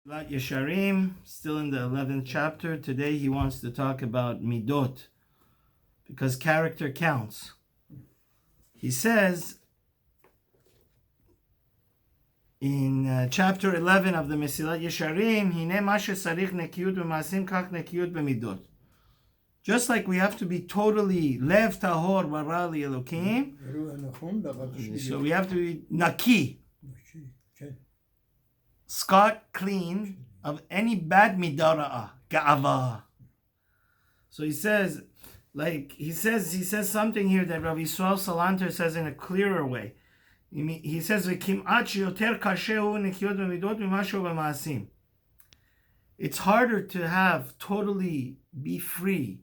Yesharim, still in the 11th chapter. Today he wants to talk about midot, because character counts. He says in chapter 11 of the Mesilat Yesharim, Hine ma shesarich nekiyut b'maasim kach nekiyut b'midot. Just like we have to be totally lev tahor bara li Elokim, so we have to be naki, scot clean of any bad midara'ah, ga'ava. So he says something here that Rav Yisrael Salanter says in a clearer way. He says, it's harder to have totally be free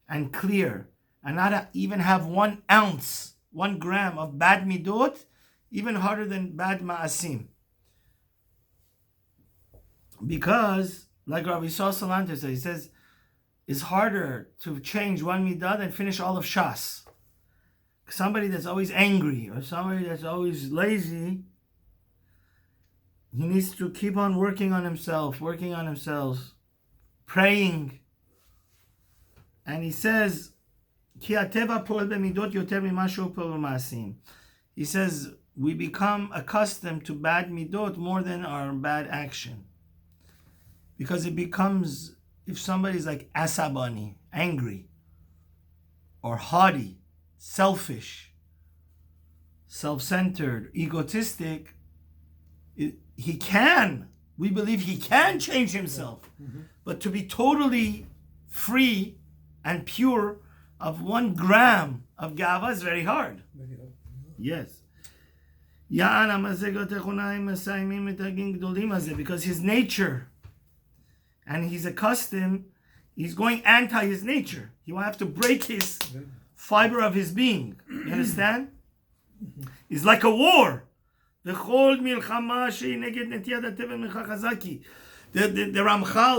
and clear and not even have 1 ounce, 1 gram of bad midot, even harder than bad ma'asim. Because, like Rav Yisrael Salanter says, he says, it's harder to change 1 midah than finish all of Shas. Somebody that's always angry or somebody that's always lazy, he needs to keep on working on himself, praying. And he says, he says, we become accustomed to bad midot more than our bad action. Because it becomes, if somebody's like asabani, angry, or haughty, selfish, self-centered, egotistic, we believe he can change himself. Mm-hmm. But to be totally free and pure of 1 gram of gava is very hard. Yes. Because his nature, and he's accustomed, he's going anti his nature. He will have to break his fiber of his being. You understand? It's like a war. The Ramchal,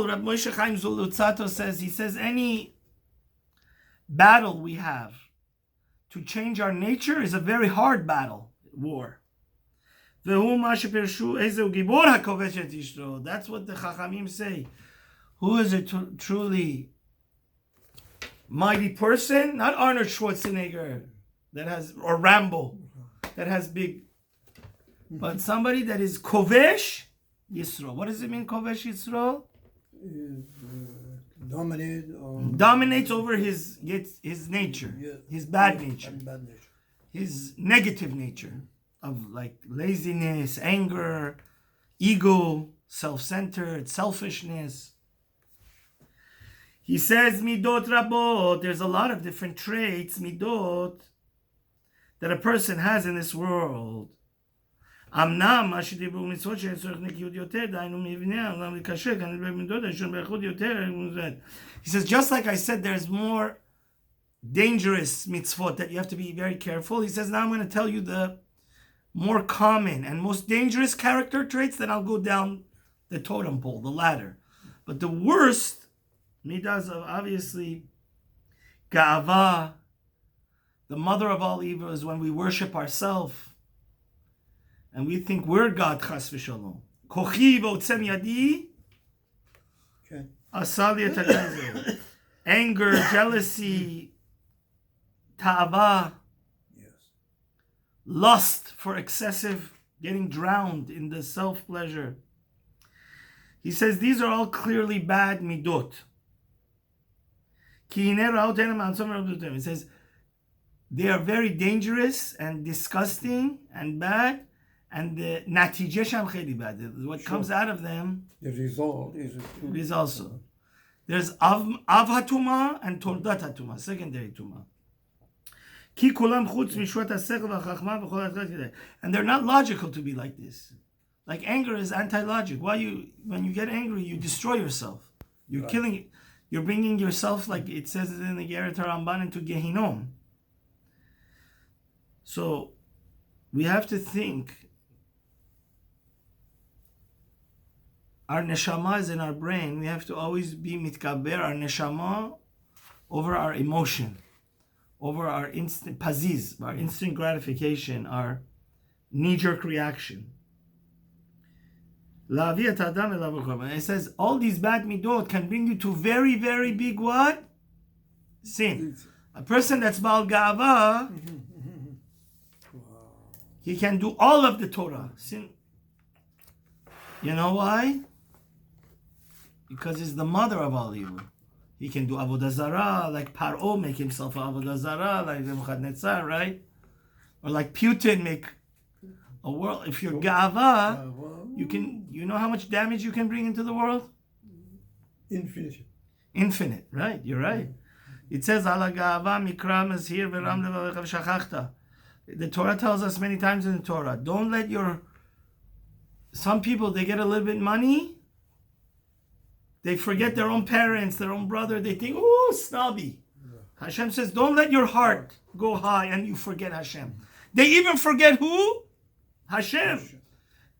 Rab Moshe Chaim Zulutzato says, any battle we have to change our nature is a very hard battle, war. That's what the Chachamim say. Who is a truly mighty person? Not Arnold Schwarzenegger, or Rambo, that has big, but somebody that is Kovesh Yisro. What does it mean, Kovesh Yisro? Dominates over his nature, his bad nature, his negative nature of like laziness, anger, ego, self-centered, selfishness. He says, midot rabot, there's a lot of different traits, midot, that a person has in this world. He says, just like I said, there's more dangerous mitzvot that you have to be very careful. He says, now I'm going to tell you the more common and most dangerous character traits, then I'll go down the totem pole, the ladder. But the worst midas of, obviously, ga'ava, the mother of all evil, is when we worship ourselves and we think we're God, chas v'shalom. Kochi v'otzem yadi, asal yetagazer. Anger, jealousy, ta'ava, lust for excessive, getting drowned in the self-pleasure. He says these are all clearly bad midot. He says they are very dangerous and disgusting and bad, and the natijah sham cheli bad. What comes out of them, the result is also. There's av hatuma and tordat hatuma, secondary tuma. And they're not logical to be like this. Like anger is anti-logic. When you get angry, you destroy yourself. You're killing. You're bringing yourself, like it says in the Geret HaRamban, into Gehinom. So we have to think. Our neshama is in our brain. We have to always be mitkaber our neshama over our emotion, over our instant paziz, our instant gratification, our knee-jerk reaction. להביא את האדם אליו לקורבן. It says all these bad midot can bring you to very, very big what? Sin. A person that's Baal Ga'ava, he can do all of the Torah. Sin. You know why? Because he's the mother of all evil. He can do Avodah Zarah, like Paro make himself an Avodah Zarah, like Nebuchadnezzar, right? Or like Putin make a world. If you're Ga'ava, you know how much damage you can bring into the world? Infinite, right? You're right. It says, Ala Ga'ava mikra mazhir v'ram levavecha v'shachachta. The Torah tells us many times in the Torah, don't let some people, they get a little bit money, they forget their own parents, their own brother, they think, oh, snobby. Hashem says, don't let your heart go high and you forget Hashem. They even forget who? Hashem.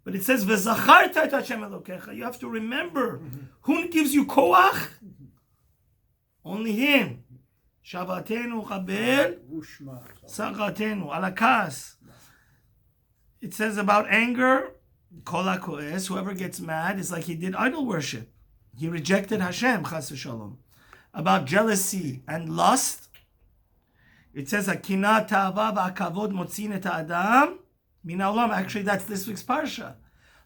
But it says, V'zacharta et Hashem Elokecha. You have to remember, who gives you koach? Only Him. Shavatenu chabel, sachatenu, alakas. It says about anger, kol hakoes, whoever gets mad is like he did idol worship. He rejected Hashem, chas v'shalom. About jealousy and lust, it says, Hakina ta'ava v'akavod motzin et ha'adam min ha'olam. Actually, that's this week's parsha.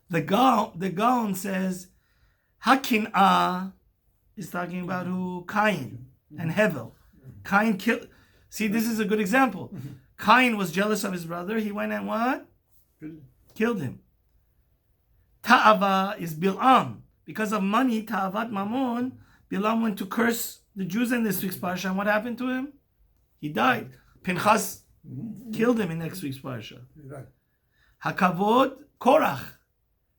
The Gaon says, Hakin'ah is talking about who? Cain and Hevel. Cain killed. See, this is a good example. Cain was jealous of his brother. He went and what? Killed him. Ta'ava is Bil'am. Because of money, Ta'avat Mammon, Bil'am went to curse the Jews in this week's parsha. And what happened to him? He died. Pinchas killed him in next week's parsha. Hakavod, Korach.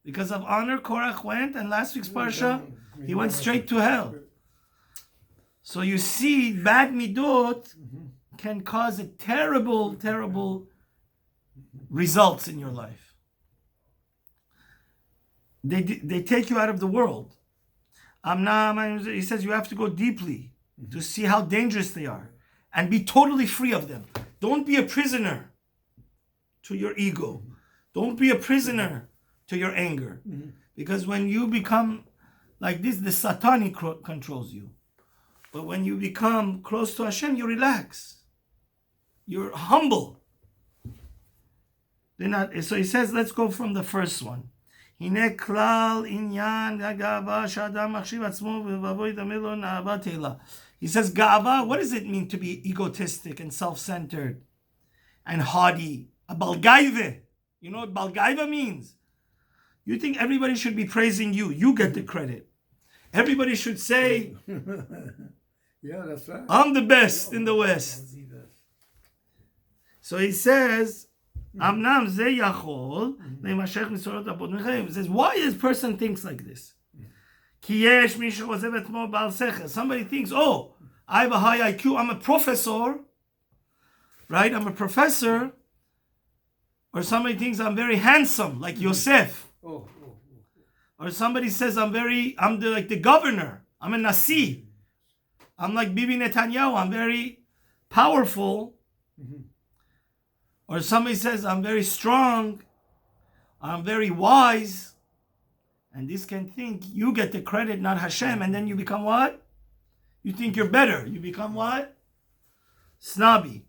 Because of honor, Korach went, and last week's parsha, he went straight to hell. So you see, bad midot can cause a terrible, terrible results in your life. They take you out of the world. He says you have to go deeply to see how dangerous they are and be totally free of them. Don't be a prisoner to your ego. Don't be a prisoner to your anger. Because when you become like this, the Satan controls you. But when you become close to Hashem, you relax. You're humble. So he says, let's go from the first one. He says, Ga'ava, what does it mean to be egotistic and self-centered and haughty? A balgaive. You know what balgaive means? You think everybody should be praising you. You get the credit. Everybody should say, yeah, that's right. I'm the best in the West. So he says, Amnam ze yachol leimashech misorot abod mechayim. He says, why this person thinks like this? Ki yesh mi shechozev etmo ba'al sechel. Somebody thinks, oh, I have a high IQ. I'm a professor, right? I'm a professor. Or somebody thinks I'm very handsome, like Yosef. Or somebody says like the governor. I'm a Nasi. I'm like Bibi Netanyahu. I'm very powerful. Or somebody says I'm very strong. I'm very wise. And this can think you get the credit, not Hashem. And then you become what? You think you're better. You become what? Snobby.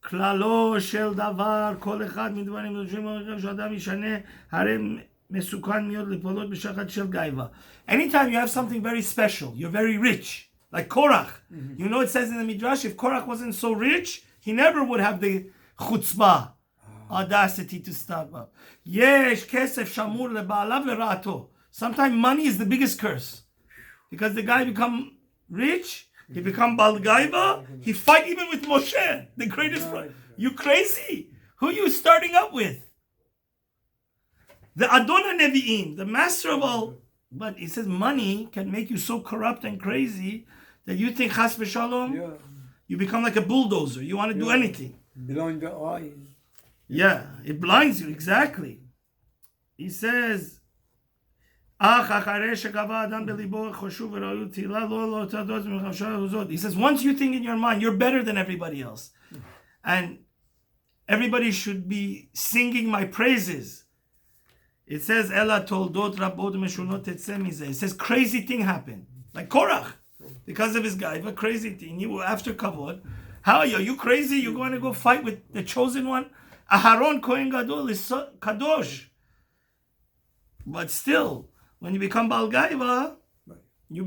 כללו של דבר, כל אחד מדברים מדברים שאדם ישנה, הרי מסוכן מאוד לפעולות בשחד של גאיבה. Anytime you have something very special, you're very rich, like Korach. You know it says in the Midrash, if Korach wasn't so rich, he never would have the chutzpah, audacity to stop up. יש כסף שמור לבעליו לרעתו. Sometimes money is the biggest curse. Because the guy become rich, he become Balgaiba. He fight even with Moshe, the greatest. You crazy? Who are you starting up with? The Adon Nevi'im, the master of all. But he says money can make you so corrupt and crazy that you think Chas v'Shalom, you become like a bulldozer. You want to do anything. Blind the eyes. Yeah, it blinds you, exactly. He says, he says, once you think in your mind, you're better than everybody else. And everybody should be singing my praises. It says, Ela toldot rabot meshunot tetzeh mizeh. It says crazy thing happened. Like Korach. Because of his gaiva, crazy thing. You after kavod. How are you? Are you crazy? You're going to go fight with the chosen one? Aharon Kohen Gadol is kadosh. But still, when you become Baal Gaiva, you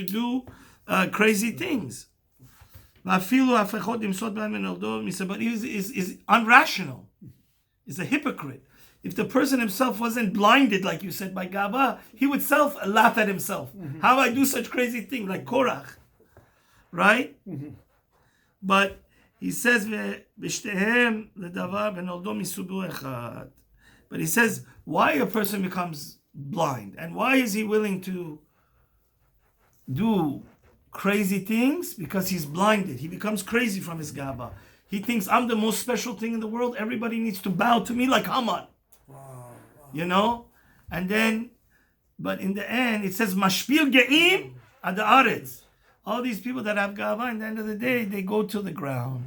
do crazy things. But he's unrational. He's a hypocrite. If the person himself wasn't blinded, like you said, by Gava, he would laugh at himself. Mm-hmm. How I do such crazy things, like Korach. Right? Mm-hmm. But he says, but he says, why a person becomes blind? And why is he willing to do crazy things? Because he's blinded. He becomes crazy from his Gava. He thinks, I'm the most special thing in the world. Everybody needs to bow to me like Haman. You know? And then, but in the end, it says, Mashpil Ge'im ad haaretz. All these people that have Gava, at the end of the day, they go to the ground.